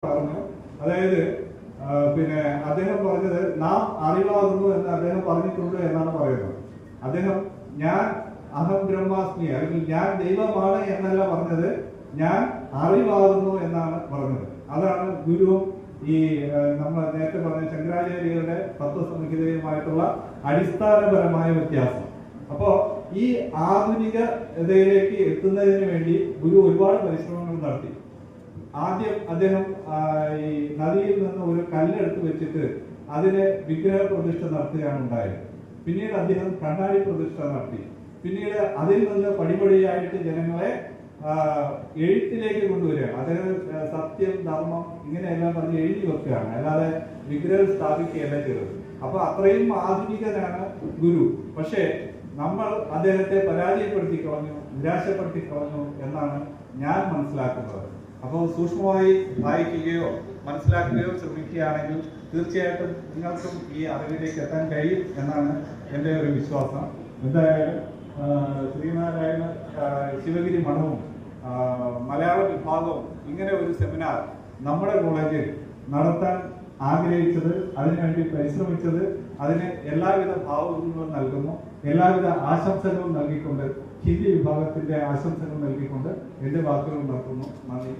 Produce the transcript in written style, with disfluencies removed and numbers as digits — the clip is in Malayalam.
പറഞ്ഞു. അതായത് പിന്നെ അദ്ദേഹം പറഞ്ഞത് നാം അറിവാകുന്നു എന്ന് അദ്ദേഹം പറഞ്ഞിട്ടുണ്ട് എന്നാണ് പറയുന്നത്. അദ്ദേഹം ഞാൻ അഹം ബ്രഹ്മാസ്മി അല്ലെങ്കിൽ ഞാൻ ദൈവമാണ് എന്നല്ല പറഞ്ഞത്, ഞാൻ അറിവാകുന്നു എന്നാണ് പറഞ്ഞത്. അതാണ് ഗുരുവും ഈ നമ്മൾ നേരത്തെ പറഞ്ഞ ശങ്കരാചാര്യരുടെ തത്വസംഹിതയുമായിട്ടുള്ള അടിസ്ഥാനപരമായ വ്യത്യാസം. അപ്പോ ഈ ആധുനികതയിലേക്ക് എത്തുന്നതിന് വേണ്ടി ഗുരു ഒരുപാട് പരിശ്രമങ്ങൾ നടത്തി. ആദ്യം അദ്ദേഹം ഈ നദിയിൽ നിന്ന് ഒരു കല്ലെടുത്ത് വെച്ചിട്ട് അതിന് വിഗ്രഹ പ്രതിഷ്ഠ നടത്തുകയാണ് ഉണ്ടായത്. പിന്നീട് അദ്ദേഹം കണ്ണാടി പ്രതിഷ്ഠ നടത്തി. പിന്നീട് അതിൽ നിന്ന് പടിപടിയായിട്ട് ജനങ്ങളെ എഴുത്തിലേക്ക് കൊണ്ടുവരികയാണ്. അദ്ദേഹം സത്യം, ധർമ്മം ഇങ്ങനെയെല്ലാം പറഞ്ഞ് എഴുതി വെക്കുകയാണ്, അല്ലാതെ വിഗ്രഹം സ്ഥാപിക്കുകയല്ല ചെയ്തത്. അപ്പൊ അത്രയും ആധുനികനാണ് ഗുരു. പക്ഷേ നമ്മൾ അദ്ദേഹത്തെ പരാജയപ്പെടുത്തി കളഞ്ഞു, നിരാശപ്പെടുത്തി കളഞ്ഞു എന്നാണ് ഞാൻ മനസ്സിലാക്കുന്നത്. അപ്പോൾ സൂക്ഷ്മമായി വായിക്കുകയോ മനസ്സിലാക്കുകയോ ശ്രമിക്കുകയാണെങ്കിൽ തീർച്ചയായിട്ടും നിങ്ങൾക്കും ഈ അറിവിലേക്ക് എത്താൻ കഴിയും എന്നാണ് എൻ്റെ ഒരു വിശ്വാസം. എന്തായാലും ശ്രീനാരായണ ശിവഗിരി മഠവും മലയാള വിഭാഗവും ഇങ്ങനെ ഒരു സെമിനാർ നമ്മുടെ കോളേജിൽ നടത്താൻ ആഗ്രഹിച്ചത്, അതിനുവേണ്ടി പരിശ്രമിച്ചത്, അതിന് എല്ലാവിധ ഭാവങ്ങളും നൽകുന്നു, എല്ലാവിധ ആശംസകളും നൽകിക്കൊണ്ട്, ഹിന്ദി വിഭാഗത്തിന്റെ ആശംസകൾ നൽകിക്കൊണ്ട് എന്റെ വാക്കുകൾ നടത്തുന്നു. നന്ദി.